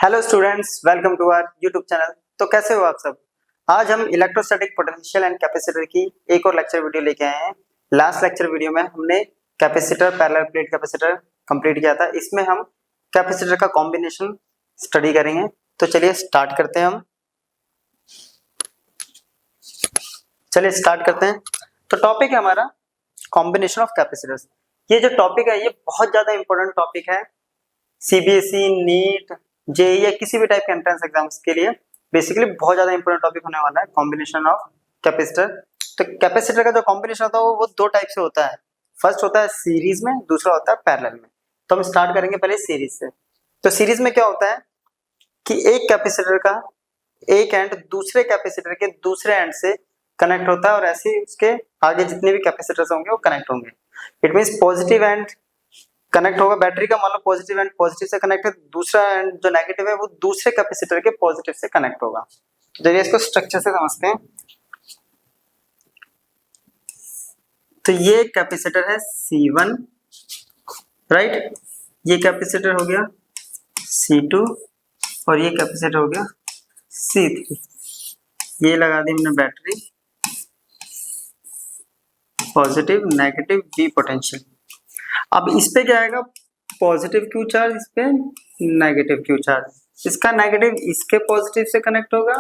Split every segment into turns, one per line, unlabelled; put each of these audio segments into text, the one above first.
Hello students, welcome to our YouTube channel. तो कैसे हो आप सब। आज हम इलेक्ट्रोस्टैटिक पोटेंशियल एंड कैपेसिटर की एक और लेक्चर वीडियो लेके आए हैं। लास्ट लेक्चर वीडियो में हमने capacitor, parallel plate capacitor complete किया था। इसमें हम कैपेसिटर का कॉम्बिनेशन स्टडी करेंगे। तो चलिए स्टार्ट करते हैं तो टॉपिक है हमारा कॉम्बिनेशन ऑफ कैपेसिटर्स। ये जो टॉपिक है ये बहुत ज्यादा इंपॉर्टेंट टॉपिक है सीबीएसई, नीट, जेईई या किसी भी टाइप के एंट्रेंस एग्जाम्स के लिए बेसिकली बहुत ज्यादा इंपॉर्टेंट टॉपिक होने वाला है कॉम्बिनेशन ऑफ कैपेसिटर। तो कैपेसिटर का जो कॉम्बिनेशन होता है वो दो टाइप से होता है। फर्स्ट होता है सीरीज में, दूसरा होता है पैरेलल में। तो हम स्टार्ट करेंगे पहले सीरीज से। तो सीरीज में क्या होता है कि एक कैपेसिटर का एक एंड दूसरे कैपेसिटर के दूसरे एंड से कनेक्ट होता है और ऐसे ही उसके आगे जितने भी कैपेसिटर्स होंगे वो कनेक्ट होंगे। It means positive and connect होगा बैटरी का, मान लो पॉजिटिव एंड पॉजिटिव से कनेक्ट है, दूसरा एंड जो नेगेटिव है वो दूसरे कैपेसिटर के पॉजिटिव से कनेक्ट होगा। तो चलिए इसको स्ट्रक्चर से समझते हैं। तो ये कैपेसिटर है C1, राइट। ये कैपेसिटर हो गया C2 और ये कैपेसिटर हो गया C3। ये लगा दी हमने battery, positive negative V potential. अब इस पे क्या आएगा, पॉजिटिव क्यू चार्ज, इस पे नेगेटिव क्यू चार्ज। इसका नेगेटिव इसके पॉजिटिव से कनेक्ट होगा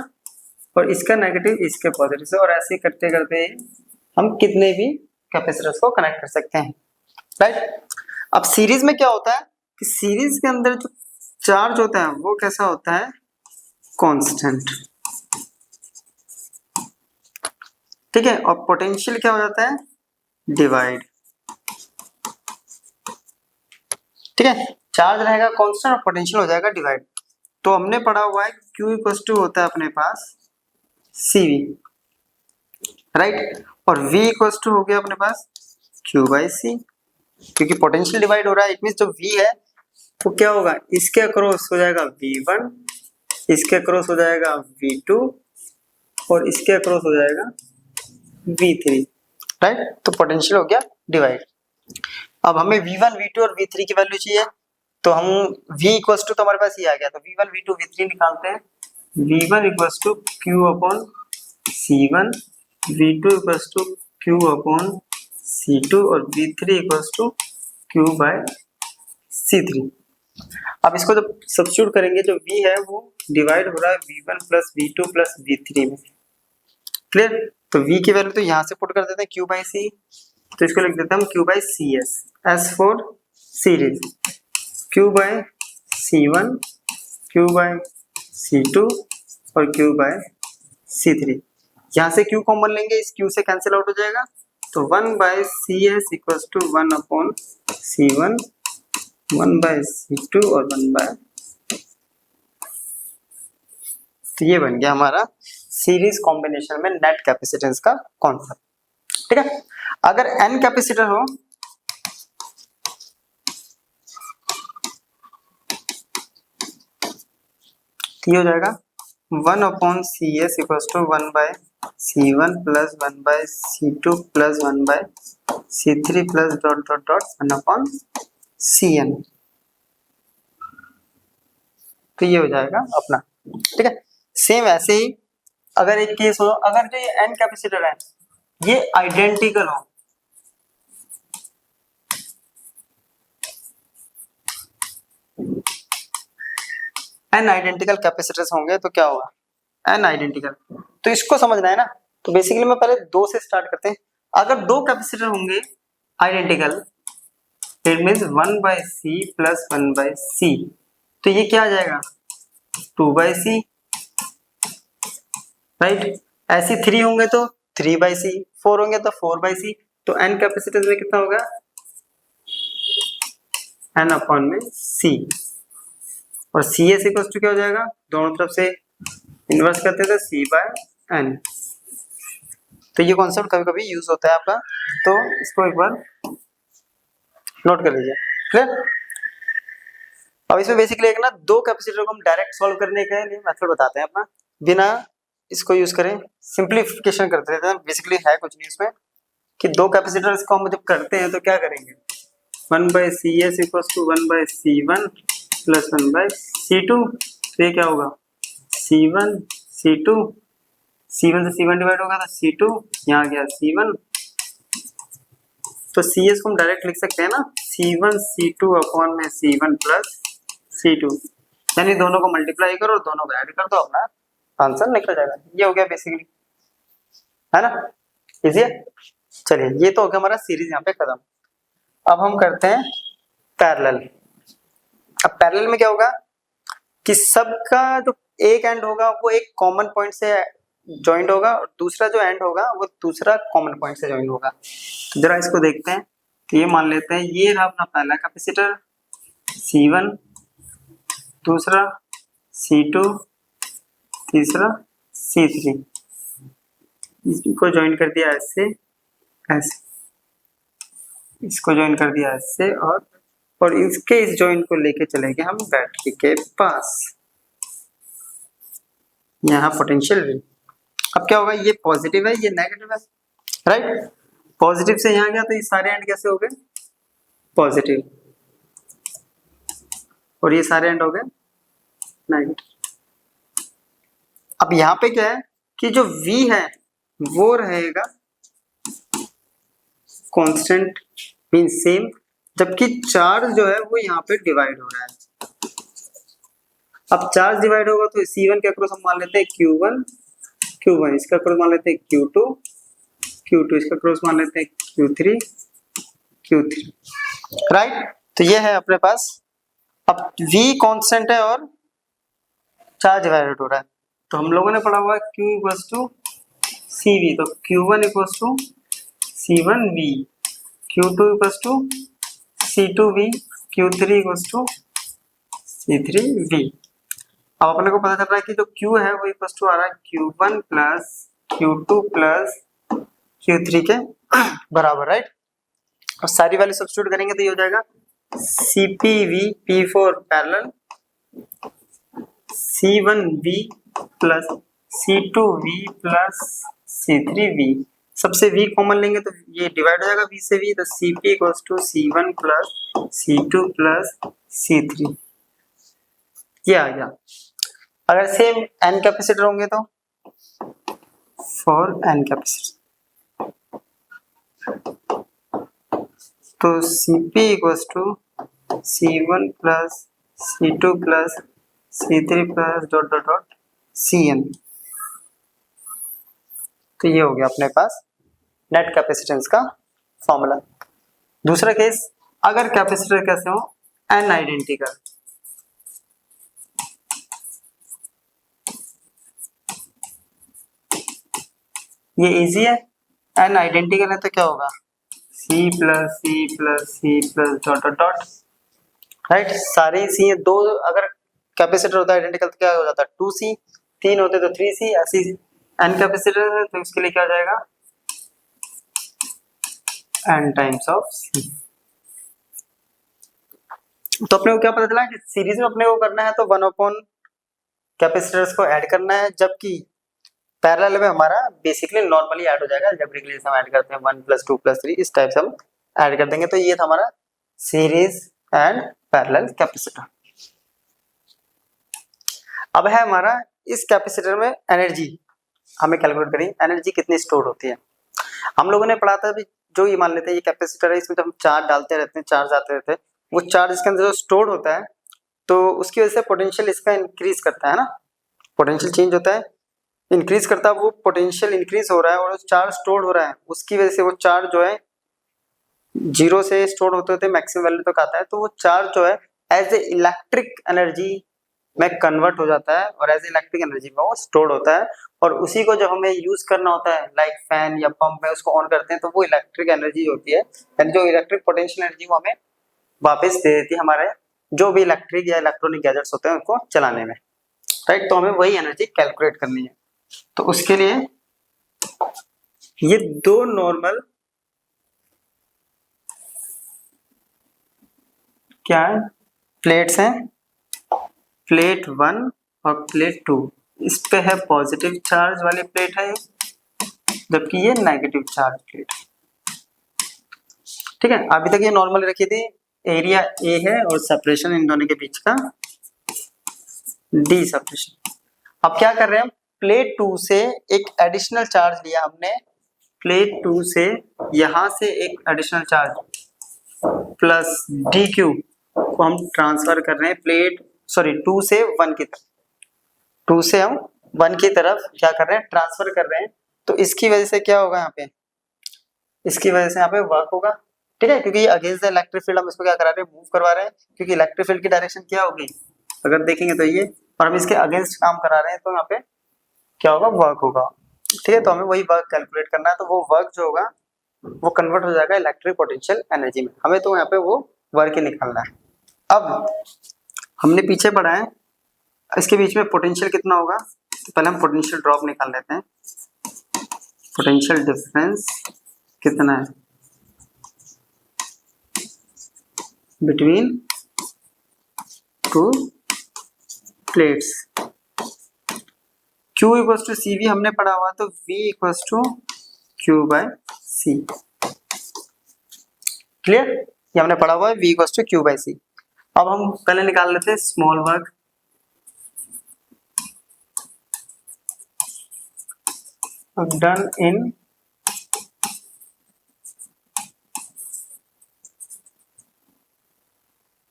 और इसका नेगेटिव इसके पॉजिटिव से, और ऐसे करते करते हम कितने भी कैपेसिटर्स को कनेक्ट कर सकते हैं, राइट। अब सीरीज में क्या होता है कि सीरीज के अंदर जो चार्ज होता है वो कैसा होता है, कांस्टेंट, ठीक है। और पोटेंशियल क्या हो जाता है, डिवाइड, ठीक है। चार्ज रहेगा कांस्टेंट और पोटेंशियल हो जाएगा डिवाइड। तो हमने पढ़ा हुआ है Q इक्वल टू होता है अपने पास CV, राइट। और V इक्वल टू हो गया अपने पास Q बाई C, क्योंकि पोटेंशियल डिवाइड हो रहा है। इट मींस जो V है तो क्या होगा, इसके अक्रॉस हो जाएगा V1, इसके अक्रॉस हो जाएगा V2 और इसके अक्रॉस हो जाएगा V3, राइट। तो पोटेंशियल हो गया डिवाइड। अब हमें V1, V2 और V3 की वैल्यू चाहिए, तो हम V इक्वल्स टू, तो हमारे पास ये आ गया, तो V1, V2, V3 निकालते हैं। V1 equals to Q upon C1, V2 equals to Q upon C2 और V3 equals to Q bye C3। अब इसको जब सब्स्टिट्यूट करेंगे, जो V है वो डिवाइड हो रहा है V1 plus V2 plus V3 में, क्लियर। तो V की वैल्यू तो यहाँ से पुट कर देते हैं Q बाई C, तो इसको लिख देते हैं हम Q by CS, S for series, Q by C1, Q by C2 और Q बाय C3। यहाँ से Q कॉमन लेंगे, इस Q से कैंसिल आउट हो जाएगा, तो 1 by CS equals to 1 upon C1, 1 by C2 और 1 बाय, तो ये बन गया हमारा सीरीज कॉम्बिनेशन में नेट कैपेसिटेंस का कॉन्सेप्ट, ठीक है। अगर n कैपेसिटर हो तो ये हो जाएगा 1 upon CS equals to 1 by C1 plus 1 by C2 plus 1 by C3 plus dot dot dot 1 upon CN। तो ये हो जाएगा अपना, ठीक है। सेम ऐसे ही अगर एक केस हो, अगर जो ये n कैपेसिटर है ये आइडेंटिकल हो, n आइडेंटिकल कैपेसिटर्स होंगे तो क्या होगा, n आइडेंटिकल, तो इसको समझना है ना। तो बेसिकली मैं पहले दो से स्टार्ट करते हैं। अगर दो कैपेसिटर होंगे identical, it means 1 by C plus 1 by C, तो ये क्या आ जाएगा 2 बाय C, राइट। ऐसे 3 होंगे तो 3 बाय C, 4 होंगे तो 4 बाय C। तो n कैपेसिटर्स में कितना होगा, n अपॉन में C, और CS इक्वल टू क्या हो जाएगा, दोनों तरफ से इन्वर्स करते थे C बाय n। तो ये कॉन्सेप्ट कभी कभी यूज होता है आपका, तो इसको एक बार नोट कर लीजिए, क्लियर। अब इसमें बेसिकली एक ना दो कैपेसिटर को हम डायरेक्ट सॉल्व करने के लिए मेथड बताते हैं अपना, बिना इसको यूज करें सिंपलीफिकेशन करते रहते हैं। बेसिकली है कुछ नहीं इसमें कि दो कैपेसिटर्स को हम जब करते हैं तो क्या करेंगे, 1 by CS equal to 1 by C1 plus 1 by C2, तो ये क्या होगा C1 C2, C1 से C1 डिवाइड होगा तो C2, यहाँ गया C1, तो CS को हम डायरेक्ट लिख सकते हैं ना C1 C2 अपॉन में C1 प्लस C2, यानी दोनों को मल्टीप्लाई करो और दोनों को ऐड कर दो, अपना आंसर निकल जाएगा। ये हो गया बेसिकली, है ना, इजी है। चलिए ये तो हो गया हमारा सीरीज यहाँ पे खत्म। अब हम करते हैं पैरेलल। अब पैरेलल में क्या होगा कि सबका जो एक एंड होगा वो एक कॉमन पॉइंट से ज्वाइंट होगा और दूसरा जो एंड होगा वो दूसरा कॉमन पॉइंट से ज्वाइंट होगा। जरा इसको देखते हैं, तो ये मान लेते हैं ये रहा अपना पहला कैपेसिटर C1, दूसरा C2, तीसरा C3, इसको ज्वाइन कर दिया ऐसे, ऐसे इसको ज्वाइन कर दिया ऐसे, और इसके इस ज्वाइन को लेके चले गए हम बैटरी के पास, यहाँ पोटेंशियल V। अब क्या होगा, ये पॉजिटिव है ये नेगेटिव है, राइट, पॉजिटिव से यहाँ गया तो ये सारे एंड कैसे हो गए पॉजिटिव, और ये सारे एंड हो गए नेगेटिव। अब यहाँ पे क्या है कि जो V है वो रहेगा कांस्टेंट मीन सेम, जबकि चार्ज जो है वो यहाँ पे डिवाइड हो रहा है। अब चार्ज डिवाइड होगा तो C1 के अक्रॉस हम मान लेते हैं Q1, इसका अक्रॉस मान लेते हैं Q2, इसका अक्रॉस मान लेते हैं Q3, राइट। तो ये है अपने पास। अब V कांस्टेंट है और चार्ज डिवाइड हो रहा है, तो हम लोगों ने पढ़ा हुआ है Q इक्वल्स टू CV, तो Q1 equals to C1V, Q2 equals to C2V, Q3 equals to C3V। अब अपने को पता चल रहा है कि जो Q है वो इक्वल्स टू आ रहा है Q1 plus Q2 plus Q3 के बराबर, राइट। और सारी वैल्यू सब्स्टिट्यूट करेंगे तो ये हो जाएगा CPV P4 parallel C1V plus C2V plus C3V, सबसे V कॉमन लेंगे तो ये डिवाइड हो जाएगा V से V, तो CP equals to C1 plus C2 plus C3, ये आ गया। अगर सेम n कैपेसिटर होंगे तो फॉर n कैपेसिटर तो CP equals to C1 plus C2 plus C3 plus dot dot dot Cn। तो ये हो गया अपने पास नेट कैपेसिटेंस का फॉर्मूला। दूसरा केस, अगर कैपेसिटर कैसे हो n आइडेंटिकल, ये इजी है, n आइडेंटिकल है तो क्या होगा C plus C plus C plus dot dot dot, right, सारे C है। दो अगर कैपेसिटर होता है आइडेंटिकल तो क्या हो जाता है 2C, तीन होते तो 3C, ऐसी n कैपेसिटर है तो इसके लिए क्या हो जाएगा n टाइम्स ऑफ C। तो अपने को क्या पता चला कि सीरीज में अपने को करना है तो 1 कैपेसिटर्स को ऐड करना है, जबकि पैरेलल में हमारा बेसिकली नॉर्मली ऐड हो जाएगा, अलजेब्रिकली हम ऐड करते हैं 1 + 2 + 3 इस टाइप से हम ऐड कर देंगे। तो ये था हमारा सीरीज एंड पैरेलल कैपेसिटर। अब है हमारा इस कैपेसिटर में एनर्जी, हमें कैलकुलेट करें एनर्जी कितनी स्टोर होती है। हम लोगों ने पढ़ा था अभी, जो ये मान लेते हैं ये कैपेसिटर है, इसमें जब हम चार्ज डालते रहते हैं चार्ज आते रहते हैं, वो चार्ज इसके अंदर जो स्टोर होता है तो उसकी वजह से पोटेंशियल इसका इंक्रीज करता है ना, पोटेंशियल चेंज होता है, इंक्रीज करता है, वो पोटेंशियल इंक्रीज हो रहा है और चार्ज स्टोर हो रहा है, उसकी वजह से वो चार्ज जो है 0 से स्टोर होते होते मैक्सिमम वैल्यू तक आता है, तो वो चार्ज जो है एज ए इलेक्ट्रिक एनर्जी में कन्वर्ट हो जाता है और एज इलेक्ट्रिक एनर्जी में वो स्टोर होता है, और उसी को जब हमें यूज करना होता है लाइक फैन या पंप में उसको ऑन करते हैं तो वो इलेक्ट्रिक एनर्जी होती है, यानी जो इलेक्ट्रिक पोटेंशियल एनर्जी वो हमें वापस दे देती है हमारे जो भी इलेक्ट्रिक या इलेक्ट्रॉनिक गैजेट्स होते हैं उनको चलाने में, राइट। तो हमें वही एनर्जी कैलकुलेट करनी है। तो उसके लिए ये दो नॉर्मल क्या है प्लेट्स हैं, प्लेट 1 और प्लेट 2, इस पे है पॉजिटिव चार्ज वाली प्लेट है जबकि ये नेगेटिव चार्ज प्लेट, ठीक है। अभी तक ये नॉर्मल रखी थी, एरिया ए है और सेपरेशन इन दोनों के बीच का डी सफिशिएंट। अब क्या कर रहे हैं हम, प्लेट 2 से एक एडिशनल चार्ज लिया हमने, प्लेट 2 से यहां से एक additional charge plus D Q को हम ट्रांसफर कर रहे हैं प्लेट 2 से 1 की तरफ, 2 से हम 1 की तरफ क्या कर रहे हैं, ट्रांसफर कर रहे हैं। तो इसकी वजह से क्या होगा यहाँ पे, इसकी वजह से यहाँ पे वर्क होगा, ठीक है, क्योंकि अगेंस्ट द इलेक्ट्रिक फील्ड हम इसको क्या करा रहे हैं, मूव करवा रहे हैं, क्योंकि इलेक्ट्रिक फील्ड की डायरेक्शन क्या होगी, अगर देखेंगे तो ये, और हम इसके अगेंस्ट काम करा रहे हैं, तो यहाँ पे क्या होगा, वर्क होगा, ठीक है। तो हमें वही वर्क कैलकुलेट करना है, तो वो वर्क जो होगा वो कन्वर्ट हो जाएगा इलेक्ट्रिक पोटेंशियल एनर्जी में, हमें तो यहाँ पे वो वर्क ही निकालना है। अब हमने पीछे पढ़ा है इसके बीच में पोटेंशियल कितना होगा, तो पहले हम पोटेंशियल ड्रॉप निकाल लेते हैं, पोटेंशियल डिफरेंस कितना है between two plates. Q equals to CV हमने पढ़ा हुआ, तो V equals to Q by C, clear, ये हमने पढ़ा हुआ है, V equals to Q by C। अब हम पहले निकाल लेते हैं small work, done in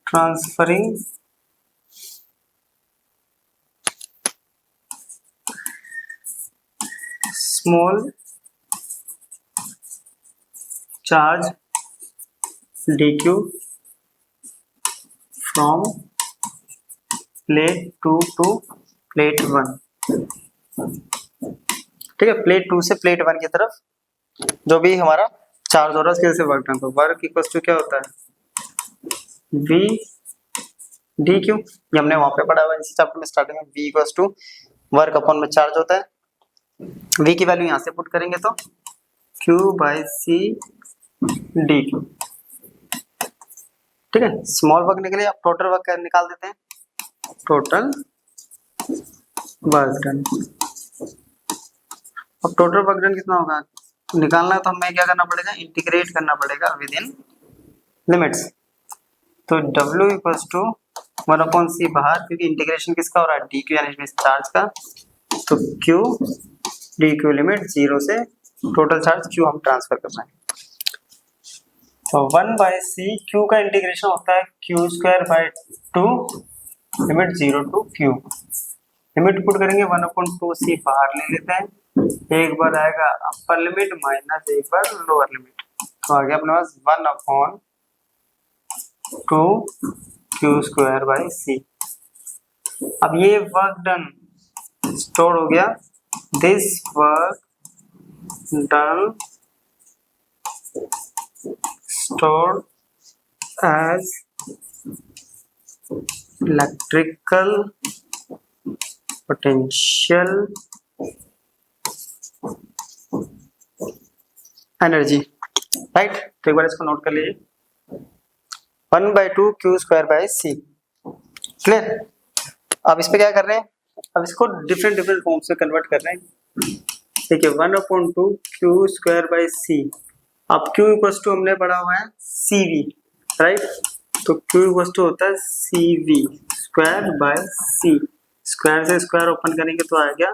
transferring small charge dq from plate 2 to plate 1, ठीक है, प्लेट 2 से प्लेट 1 की तरफ जो भी हमारा चार्ज हो रहा है उसकी वजह से वर्क डन, तो वर्क इक्वल टू क्या होता है, v डी क्यू, ये हमने वहां पे पढ़ा हुआ है इसी चैप्टर में स्टार्टिंग में, v equal to work upon में चार्ज होता है, v की वैल्यू यहाँ से पुट करेंगे तो q by c d q, ठीक है। स्मॉल वर्क निकले, अब टोटल वर्क निकाल देते हैं, टोटल वर्क डन। अब टोटल वर्क डन कितना होगा निकालना है, तो हमें क्या करना पड़ेगा, इंटीग्रेट करना पड़ेगा विद इन लिमिट्स, तो W इक्वल्स टू 1/c बाहर, क्योंकि इंटीग्रेशन किसका हो रहा है, डी क्यू यानी चार्ज का, तो Q डी क्यू लिमिट 0 से टोटल चार्ज Q हम ट्रांसफर करना है, तो 1/c Q का इंटीग्रेशन होता है Q²/2 limit 0 to Q, limit put करेंगे 1/2c बाहर ले लेते हैं, एक बार आएगा अपर लिमिट माइनस एक बार लोअर लिमिट, तो आ गया अपने पास 1/2 Q² अब ये वर्क डन स्टोर हो गया, this work done stored as electrical potential energy, right. तो एक बार इसको नोट कर लीजिए, 1/2 Q²/c, क्लियर। अब इस पे क्या कर रहे हैं, अब इसको डिफरेंट फॉर्म से कन्वर्ट कर रहे हैं, ठीक है, 1/2 Q²/c, अब Q इक्वल्स टू हमने पढ़ा हुआ है CV, राइट, तो Q इक्वल्स टू होता है CV स्क्वायर/c, स्क्वायर से स्क्वायर ओपन करेंगे तो आ गया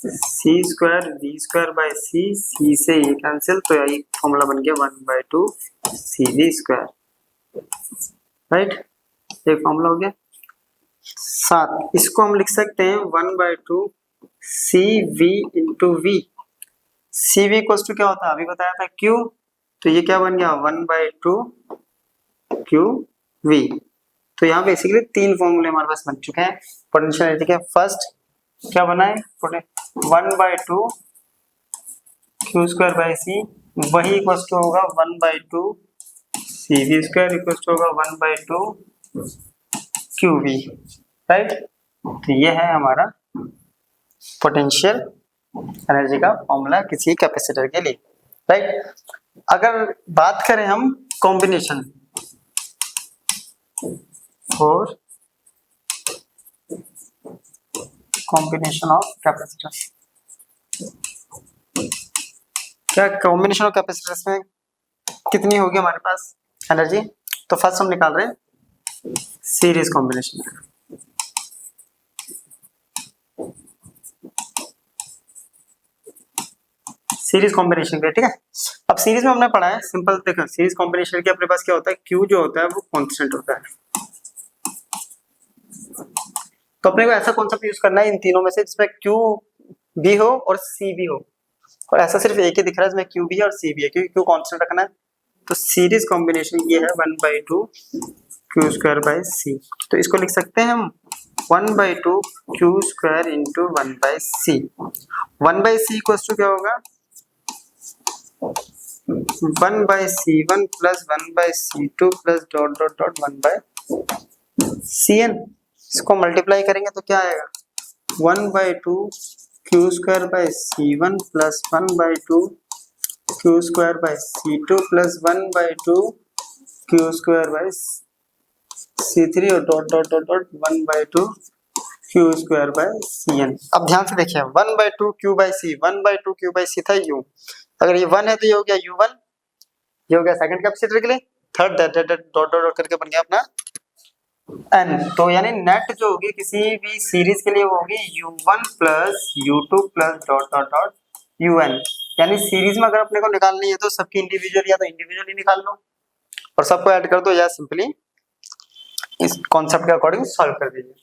C² V²/c, C से ये कैंसिल, तो यही फॉर्मूला बन गया 1/2 CV², राइट, ये फॉर्मूला हो गया। साथ इसको हम लिख सकते हैं 1/2 CV into V, CV equals to क्या होता है, अभी बताया था Q, तो ये क्या बन गया 1/2 QV, तो यहाँ बेसिकली 3 फॉर्मूले हमारे पास बन चुके हैं पोटेंशियल एनर्जी के। फर्स्ट क्या बना है, 1/2 Q²/c, वही इक्वल्स टू होगा 1/2 CV² इक्वल्स टू होगा 1/2 QV, राइट। तो ये है हमारा पोटेंशियल एनर्जी का फॉर्मूला किसी कैपेसिटर के लिए, राइट। अगर बात करें हम कॉम्बिनेशन और कॉम्बिनेशन ऑफ कैपेसिटर, क्या कॉम्बिनेशन ऑफ कैपेसिटर्स में कितनी होगी हमारे पास एनर्जी, तो फर्स्ट हम निकाल रहे हैं सीरीज कॉम्बिनेशन, सीरीज कॉम्बिनेशन के, ठीक है। अब सीरीज में हमने पढ़ा है सिंपल, देखो सीरीज कॉम्बिनेशन के अपने पास क्या होता है, क्यू जो होता है वो कांस्टेंट होता है। तो अपने को ऐसा कॉन्सेप्ट यूज करना है इन तीनों में से जिसमें क्यू भी हो और सी भी हो, और ऐसा सिर्फ एक ही दिख रहा है जिसमें क्यू भी है और सी भी है, क्योंकि क्यू कांस्टेंट रखना है। तो सीरीज कॉम्बिनेशन ये है 1/2 क्यू स्क्वायर बाय सी। तो इसको लिख सकते हैं हम 1/2 Q square into 1/c। 1/c equals to क्या होगा, 1/c1 plus 1/c2 plus dot dot dot 1/cn। इसको मल्टीप्लाई करेंगे तो क्या आएगा, 1/2 Q square by c1 plus 1/2 Q square by c2 plus 1/2 Q square by c3 और dot dot dot dot 1/2 Q square by cn। अब ध्यान से देखिए 1/2 Q by c, 1/2 Q by c था u, अगर ये 1 है तो ये हो गया u1, ये हो गया सेकंड कैपेसिटर के लिए, थर्ड डॉट डॉट डॉट करके बन गया अपना n। तो यानी नेट जो होगी किसी भी सीरीज के लिए वो होगी u1 plus u2 plus dot dot dot un। यानी सीरीज में अगर अपने को निकालनी है तो सबकी इंडिविजुअल या तो इंडिविजुअली निकाल लो और सबको ऐड कर दो, या सिंपली इस कॉन्सेप्ट के अकॉर्डिंग सॉल्व कर दीजिए।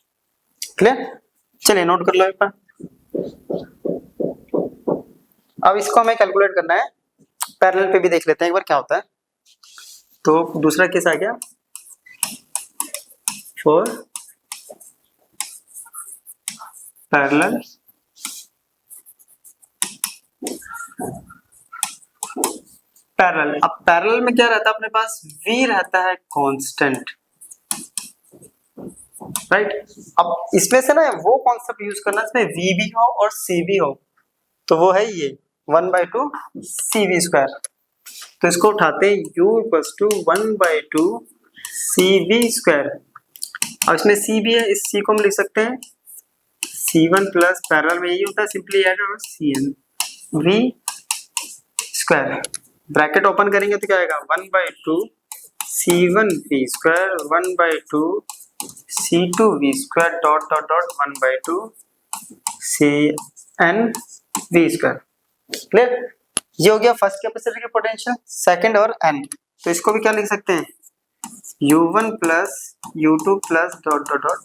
क्लियर, चलिए नोट कर लो एक बार। अब इसको हमें कैलकुलेट करना है, पैरेलल पे भी देख लेते हैं एक बार क्या होता है। तो दूसरा केस आ गया फॉर पैरेलल पैरेलल। अब पैरेलल में क्या रहता है अपने पास, v रहता है कांस्टेंट, राइट। अब इसमें से ना वो कॉन्सेप्ट यूज करना इसमें v भी हो और c भी हो, तो वो है ये 1/2 cv स्क्वायर। तो इसको उठाते हैं u equals to 1/2 cv square. अब इसमें c भी है, इस c को हम लिख सकते हैं c1 प्लस पैरेलल में यही होता है सिंपली ऐड और cn v square. Bracket open करेंगे तो क्या आएगा 1/2 c1 v square 1/2 c2 v square dot dot dot 1/2 cn v square. Clear, ये हो गया फर्स्ट कैपेसिटर की पोटेंशियल, सेकंड और n। तो इसको भी क्या लिख सकते हैं u1 plus u2 plus dot dot dot.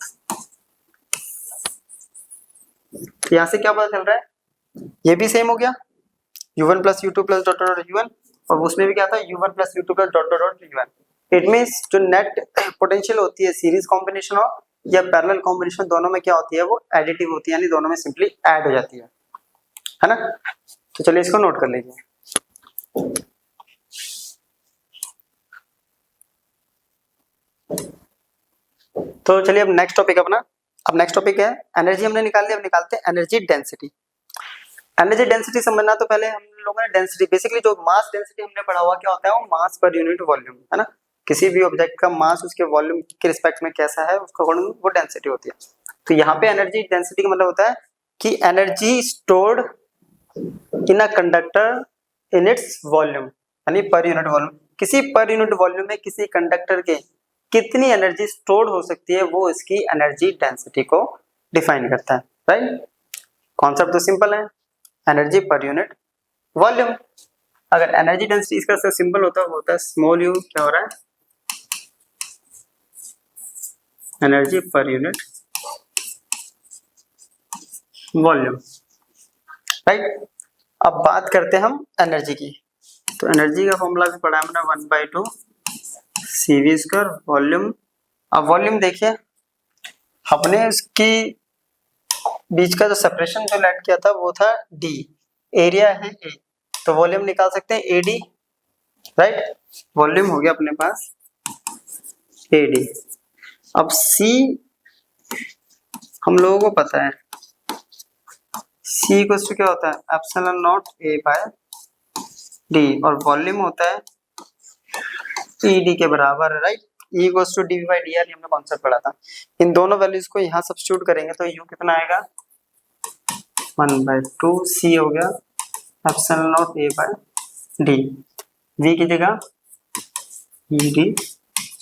यहां से क्या पता चल रहा है, ये भी सेम हो गया u1 plus u2 plus dot dot u1, और उसमें भी क्या था u1 plus u2 plus dot dot dot u1। It means जो नेट पोटेंशियल होती है सीरीज कॉम्बिनेशन हो या पैरेलल कॉम्बिनेशन, दोनों में क्या होती है वो एडिटिव होती है, यानी दोनों में सिंपली ऐड हो जाती है ना। तो चलिए इसको नोट कर लीजिए। तो चलिए अब नेक्स्ट टॉपिक अपना, अब नेक्स्ट टॉपिक है एनर्जी हमने निकाल ली, अब निकालते हैं एनर्जी डेंसिटी। एनर्जी डेंसिटी समझना, तो पहले हम लोगों ने डेंसिटी, बेसिकली जो मास डेंसिटी हमने पढ़ा हुआ क्या होता है, वो मास पर यूनिट वॉल्यूम है ना। किसी भी ऑब्जेक्ट का मास उसके वॉल्यूम के रिस्पेक्ट में कैसा है उसका अकॉर्डिंग वो डेंसिटी होती है। तो यहाँ पे एनर्जी डेंसिटी का मतलब होता है कि energy stored in a conductor in its volume, यानी पर यूनिट वॉल्यूम। किसी पर यूनिट वॉल्यूम में किसी कंडक्टर के कितनी एनर्जी स्टोर्ड हो सकती है वो इसकी एनर्जी डेंसिटी को डिफाइन करता है, राइट। कॉन्सेप्ट तो सिंपल है, एनर्जी पर यूनिट वॉल्यूम। अगर एनर्जी डेंसिटी इसका सिंबल होता है स्मॉल यू, क्या हो रहा है energy per unit volume, right. अब बात करते हैं हम एनर्जी की। तो एनर्जी का फॉर्मूला भी पढ़ा है हमने 1/2 cv स्क्वायर वॉल्यूम। अब वॉल्यूम देखिए हमने उसकी बीच का जो सेपरेशन जो लेट किया था वो था d, एरिया है a, तो वॉल्यूम निकाल सकते हैं AD, राइट। वॉल्यूम हो गया अपने पास AD। अब C हम लोगों को पता है C इक्वल्स टू क्या होता है epsilon not A by D, और वॉल्यूम होता है ED के बराबर है, right. E equals to dV by dr, हमने कॉन्सेप्ट पढ़ा था। इन दोनों वैल्यूज को यहाँ सब्स्टिट्यूट करेंगे तो U कितना आएगा 1/2 C हो गया epsilon not A by D, V की जगह ED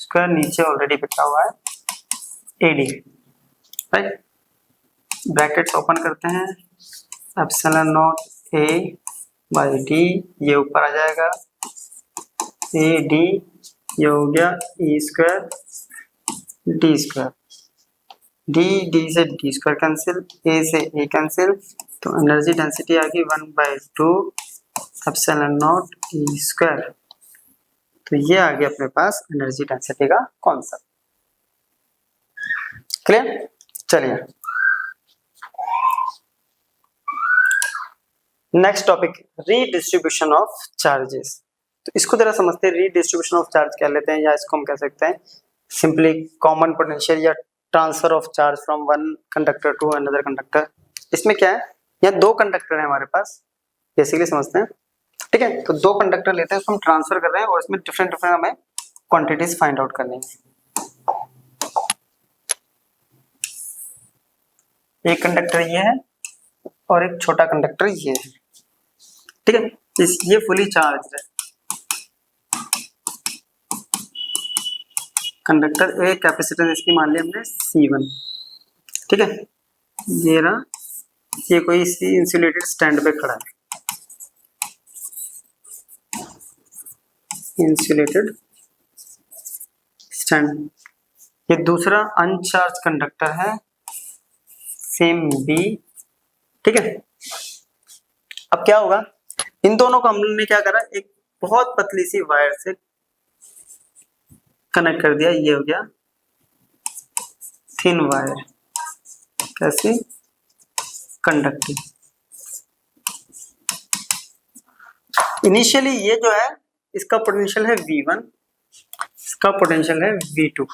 स्क्वायर, नीचे ऑलरेडी लिखा हुआ है AD, राइट। ब्रैकेट्स ओपन करते हैं epsilon not A by D, ये ऊपर आ जाएगा ए डी, ये हो गया E square D square, D D से डी स्क्वायर कैंसिल, ए से ए कैंसिल, तो एनर्जी डेंसिटी आ गई 1/2 एप्सिलॉन नॉट ई स्क्वायर। तो ये आ गया अपने पास एनर्जी डेंसिटी का कॉन्सेप्ट। क्लियर? चलिए next topic, redistribution of charges. तो इसको जरा समझते हैं, रीडिस्ट्रीब्यूशन ऑफ चार्ज कह लेते हैं, या इसको हम कह सकते हैं सिंपली कॉमन पोटेंशियल या transfer of charge from one conductor to another conductor. इसमें क्या है, यहाँ दो कंडक्टर है हमारे पास, बेसिकली समझते हैं, ठीक है। तो दो कंडक्टर लेते हैं, उसको हम ट्रांसफर कर रहे हैं और इसमें डिफरेंट डिफरेंट हमें क्वांटिटीज फाइंड आउट करनी है। एक कंडक्टर ये है और एक छोटा कंडक्टर ये है, ठीक है। ये फुली चार्ज है, कंडक्टर ए, कैपेसिटेंस इसकी मान ली हमने C1, ठीक है। ये रहा, ये कोई सी इंसुलेटेड स्टैंड पे खड़ा है, इंसुलेटेड स्टैंड। ये दूसरा अनचार्ज कंडक्टर है, सेम B, ठीक है। अब क्या होगा, इन दोनों को हमने क्या करा, एक बहुत पतली सी वायर से कनेक्ट कर दिया, ये हो गया थिन वायर, कैसी, कंडक्टिंग। इनिशियली ये जो है इसका पोटेंशियल है V1, इसका पोटेंशियल है V2,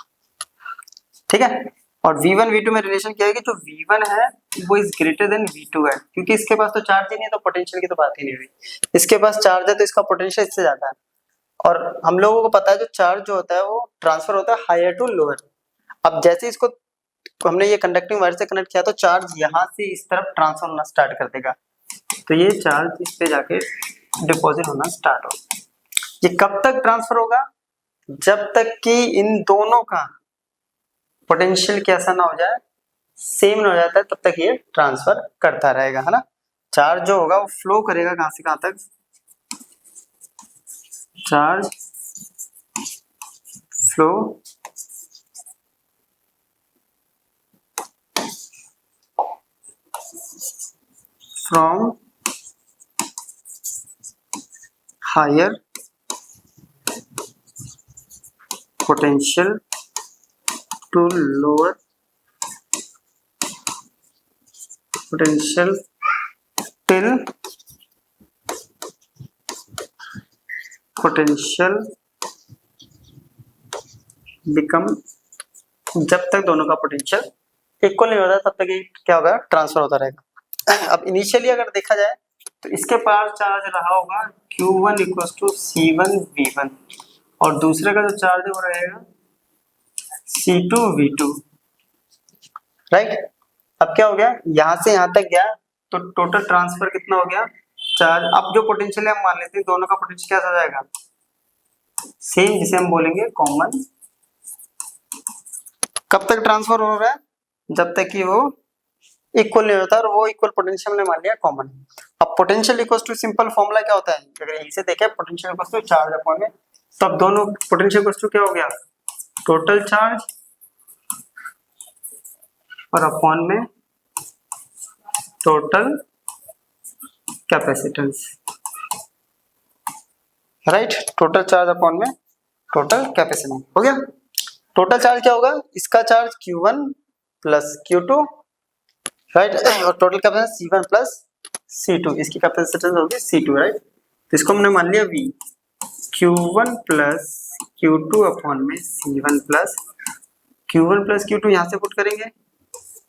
ठीक है। और V1 V2 में रिलेशन क्या है कि जो V1 है वो इज ग्रेटर देन V2 है, क्योंकि इसके पास तो चार्ज ही नहीं है तो पोटेंशियल की तो बात ही नहीं हुई। इसके पास चार्ज है तो इसका पोटेंशियल इससे ज्यादा है, और हम लोगों को पता है जो चार्ज जो होता है वो ट्रांसफर होता है हायर टू लोअर। अब जैसे इसको हमने ये कंडक्टिंग वायर से कनेक्ट किया तो चार्ज यहाँ से इस तरफ ट्रांसफर होना स्टार्ट कर देगा, तो ये चार्ज इस पे जाके डिपॉजिट होना स्टार्ट होगा। ये कब तक ट्रांसफर होगा, जब तक कि इन दोनों का पोटेंशियल कैसा ना हो जाए, सेम ना हो जाता है, तब तक ये ट्रांसफर करता रहेगा, है ना। चार्ज जो होगा वो फ्लो करेगा कहां से कहां तक, charge flow from higher potential to lower potential till potential become, जब तक दोनों का पोटेंशियल इक्वल नहीं होता तब तक ये क्या होगा, ट्रांसफर होता रहेगा। अब इनिशियली अगर देखा जाए तो इसके पास चार्ज रहा होगा Q1 = C1 V1, और दूसरे का जो चार्ज है वो रहेगा C2 V2, राइट। अब क्या हो गया, यहां से यहां तक गया तो टोटल ट्रांसफर कितना हो गया, चार्ज। अब जो पोटेंशियल है हम मान लेते हैं दोनों का पोटेंशियल क्या हो जाएगा, सेम, जिसे हम बोलेंगे कॉमन। कब तक ट्रांसफर हो रहा है, जब तक कि वो इक्वल नहीं होता, और वो इक्वल पोटेंशियल हमने मान लिया कॉमन। अब potential equal to simple formula क्या होता है, अगर यहीं से देखें potential equal to charge upon में, तो अब दोनों पोटेंशियल इक्वल टू क्या हो गया, टोटल चार्ज और अपॉन में total capacitance, right. Total charge upon में टोटल कैपेसिटेंस हो गया। टोटल चार्ज क्या होगा, इसका charge Q1 plus Q2, right, और total capacitance C1 plus C2, इसकी कैपेसिटेंस होगी C2, राइट। तो इसको हमने मान लिया V, Q1 plus Q2 upon में C1 प्लस Q2 यहाँ से पुट करेंगे,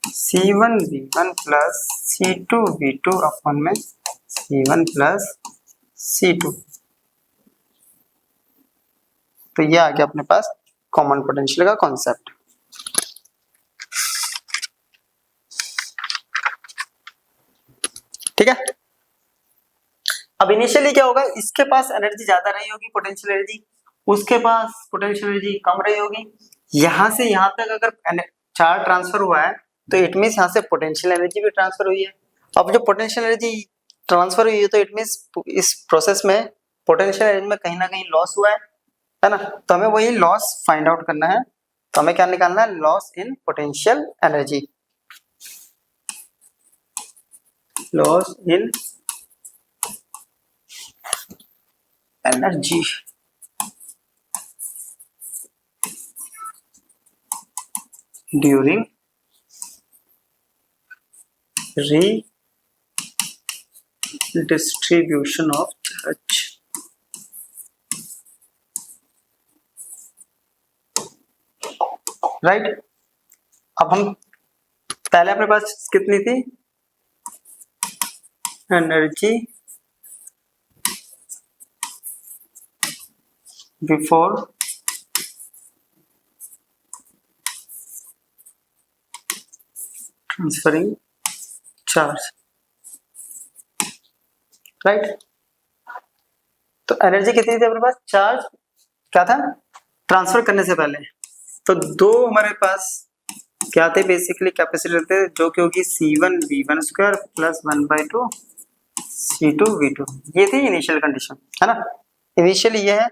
C1 V1 plus C2 V2 upon में C1 प्लस C2। तो ये आ गया अपने पास कॉमन पोटेंशियल का कॉन्सेप्ट। ठीक है। अब इनिशियली क्या होगा, इसके पास एनर्जी ज्यादा रही होगी पोटेंशियल एनर्जी, उसके पास पोटेंशियल एनर्जी कम रही होगी। यहां से यहां तक अगर चार्ज ट्रांसफर हुआ है तो इट मींस यहां से पोटेंशियल एनर्जी भी ट्रांसफर हुई है। अब जो पोटेंशियल एनर्जी ट्रांसफर हुई है तो इट मीन्स इस प्रोसेस में पोटेंशियल एनर्जी में कहीं ना कहीं लॉस हुआ है ना। तो हमें वही लॉस फाइंड आउट करना है। तो हमें क्या निकालना है, loss in potential energy, loss in energy during redistribution of charge। Right. अब हम पहले अपने पास कितनी थी energy before transferring charge, right. तो एनर्जी कितनी थी अपने पास, चार्ज क्या था ट्रांसफर करने से पहले। तो दो हमारे पास क्या थे, बेसिकली कैपेसिटर थे, जो कि होगी C1V1 स्क्वायर प्लस 1/2 C2V2। ये थी इनिशियल कंडीशन, है ना। इनिशियली ये है,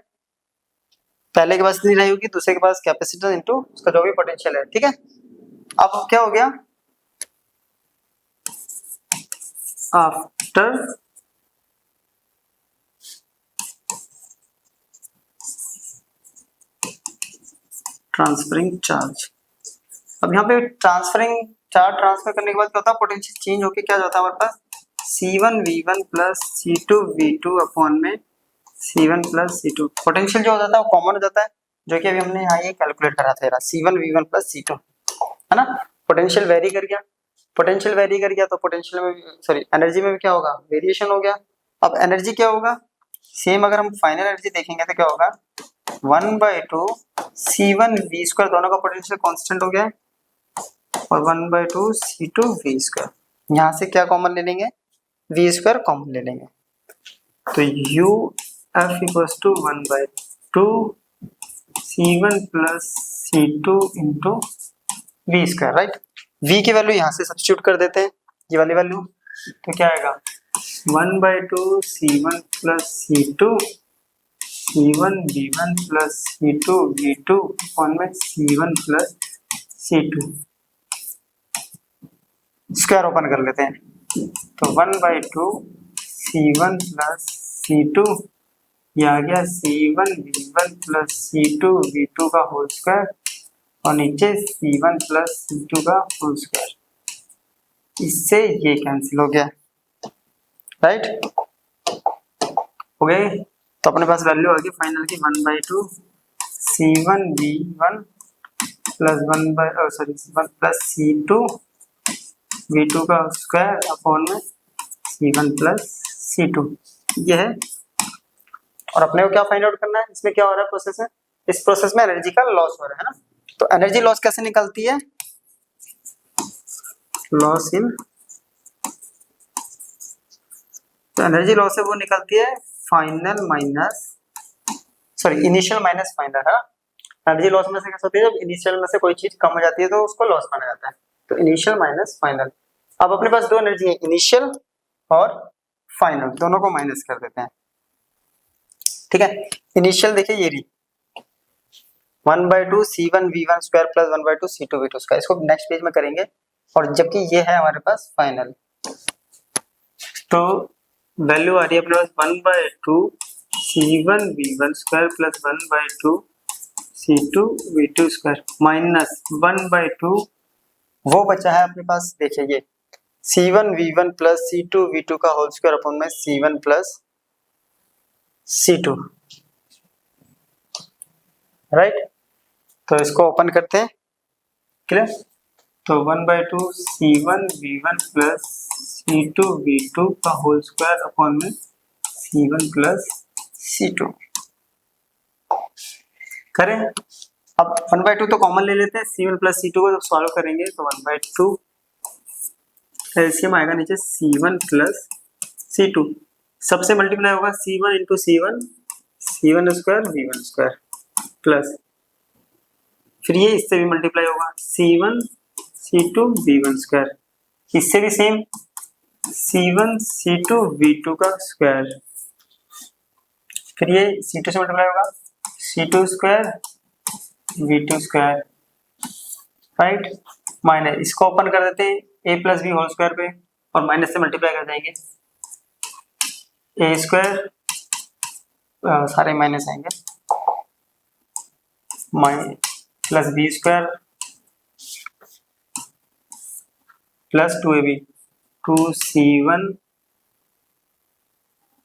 पहले के पास इतनी रही होगी, दूसरे के पास कैपेसिटर इनटू उसका जो भी पोटेंशियल है, ठीक है। अब क्या हो गया, आफ्टर ट्रांसफरिंग चार्ज। अब यहाँ पे ट्रांसफरिंग चार्ज ट्रांसफर करने के बाद क्या होता है, पोटेंशियल चेंज होके क्या जाता है हमारे पास C1V1 प्लस C2V2 अपॉन में C1 प्लस C2। पोटेंशियल जो हो जाता है वो कॉमन हो जाता है, जो कि अभी हमने यहाँ ये कैलकुलेट करा था, C1V1 प्लस C2, है ना। पोटेंशियल वेरी कर गया, पोटेंशियल वेरी कर गया तो पोटेंशियल में सॉरी एनर्जी में भी क्या होगा, वेरिएशन हो गया। अब एनर्जी क्या होगा, सेम अगर हम फाइनल एनर्जी देखेंगे तो क्या होगा 1/2 C1V स्क्वायर, दोनों का पोटेंशियल कांस्टेंट हो गया, और 1/2 C2V स्क्वायर। यहाँ से क्या कॉमन ले लेंगे, V स्क्वायर कॉमन ले लेंगे, तो UF equals to 1/2 C1 plus C2 into V square, right. V की वैल्यू यहाँ से सब्स्टिट्यूट कर देते हैं, ये वाली वैल्यू, तो क्या आएगा 1/2 C1 plus C2 C1V1 plus C2V2 upon में C1 plus C2 square open कर लेते हैं, तो 1/2 C1 प्लस C2, ये आ गया C1V1 प्लस C2V2 का होल स्क्वायर, और नीचे C1 प्लस C2 का होल स्क्वायर। इससे ये कैंसिल हो गया, राइट, हो गए। तो अपने पास वैल्यू आ गई फाइनल की 1/2 C1V1 प्लस 1 प्लस C2V2 का स्क्वायर अपॉन में C1 प्लस C2, ये है। और अपने को क्या फाइंड आउट करना है, इसमें क्या हो रहा है प्रोसेस में, इस प्रोसेस में एनर्जी का लॉस हो रहा है ना। तो एनर्जी लॉस कैसे निकलती है, लॉस इन, तो एनर्जी लॉस है वो निकलती है final minus sorry initial minus final, है। एनर्जी लॉस में से कैसे होती है, जब इनिशियल में से कोई चीज कम हो जाती है तो उसको लॉस माना जाता है, तो इनिशियल माइनस फाइनल। अब अपने पास दो एनर्जी है, इनिशियल और फाइनल, दोनों को माइनस कर देते हैं, ठीक है। इनिशियल देखिए ये रही 1/2 C1V1 square plus 1/2 C2V2 square, इसको नेक्स्ट पेज में करेंगे। और जबकि ये है हमारे पास फाइनल, तो वैल्यू आ रही है अपने पास 1/2 C1V1 square plus 1/2 C2V2 square minus 1/2 वो बचा है अपने पास, देखिए ये C1V1 प्लस C2V2 का होल स्क्वायर अपॉन में C1 प्लस C2, राइट। तो इसको ओपन करते हैं, क्लियर। तो 1/2 C1V1 प्लस C2V2 का होल स्क्वायर अपॉन में C1 प्लस C2 करें। अब 1/2 तो कॉमन ले लेते हैं, C1 प्लस C2 को जब सॉल्व करेंगे तो 1/2 एलसीएम आएगा नीचे C1 प्लस C2, सबसे मल्टीप्लाई होगा C1 into C1 square V1 square plus, फिर ये इससे भी मल्टीप्लाई होगा C1 C2 V1 स्क्वायर, इससे भी सेम C1 C2 V2 का स्क्वायर, फिर ये C2 से मल्टीप्लाई होगा C2 square V2 square, right, minus इसको ओपन कर देते हैं a plus B whole square पे और माइनस से मल्टीप्लाई कर देंगे a स्क्वायर, सारे माइनस आएंगे, plus B square plus 2ab 2c1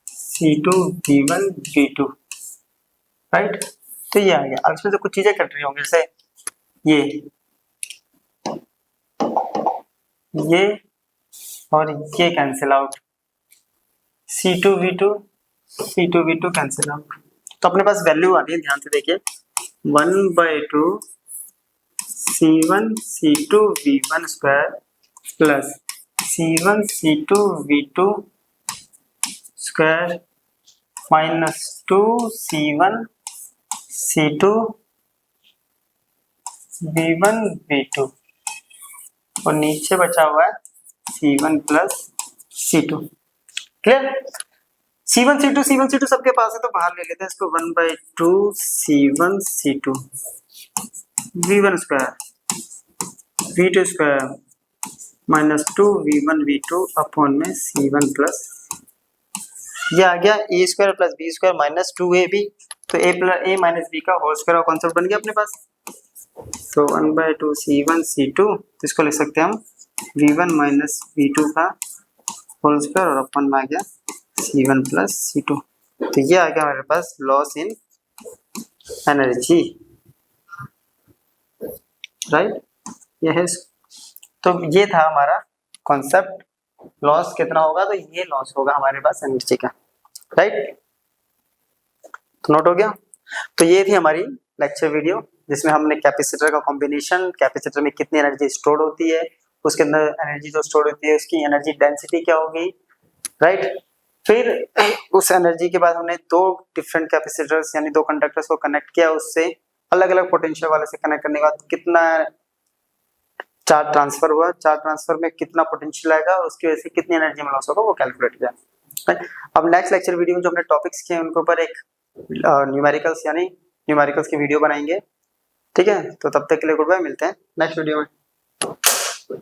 c2 v1 v2, right. तो ये आ गया। अब इसमें तो कुछ चीजें कट रही होंगी, जैसे ये और ये cancel out, c2 v2 cancel out. तो अपने पास वैल्यू आ रही है, ध्यान से देखिए 1/2 c1 c2 v1 square plus c1 c2 v2 square minus 2 c1 c2 v1 v2 और नीचे बचा हुआ है c1 plus c2। Clear? c1 c2 सबके पास है तो बाहर ले लेते हैं इसको, 1/2 c1 c2 v1 square v2 square minus 2 v1 v2 upon में c1 प्लस, ये आ गया a square plus b square minus 2ab, तो a माइनस b का होल स्क्वायर का कॉन्सेप्ट बन गया अपने पास। तो 1/2 c1 c2, तो इसको लिख सकते हैं हम v1 माइनस v2 का होल स्क्वायर और अपन में आ गया c1 प्लस c2। तो ये आ गया हमारे पास लॉस इन एनर्जी, राइट, ये है। तो ये था हमारा कॉन्सेप्ट, लॉस कितना होगा, तो ये लॉस होगा हमारे पास एनर्जी का, राइट। तो नोट हो गया। तो ये थी हमारी लेक्चर वीडियो जिसमें हमने कैपेसिटर का कॉम्बिनेशन, कैपेसिटर में कितनी एनर्जी स्टोर होती है, उसके अंदर एनर्जी जो स्टोर होती है उसकी एनर्जी डेंसिटी क्या होगी, राइट। फिर उस एनर्जी के बाद हमने दो डिफरेंट कैपेसिटर्स यानी दो कंडक्टर्स को कनेक्ट किया, उससे अलग अलग पोटेंशियल वाले से कनेक्ट करने के बाद कितना चार्ज ट्रांसफर हुआ, चार्ज ट्रांसफर में कितना पोटेंशियल आएगा और उसकी वजह से कितनी एनर्जी में लॉस होगा वो कैलकुलेट किया। अब नेक्स्ट लेक्चर वीडियो में जो हमने टॉपिक्स किए उनके ऊपर एक न्यूमेरिकल्स यानी न्यूमेरिकल्स की वीडियो बनाएंगे, ठीक है। तो तब तक के लिए गुड बाय, मिलते हैं नेक्स्ट वीडियो में।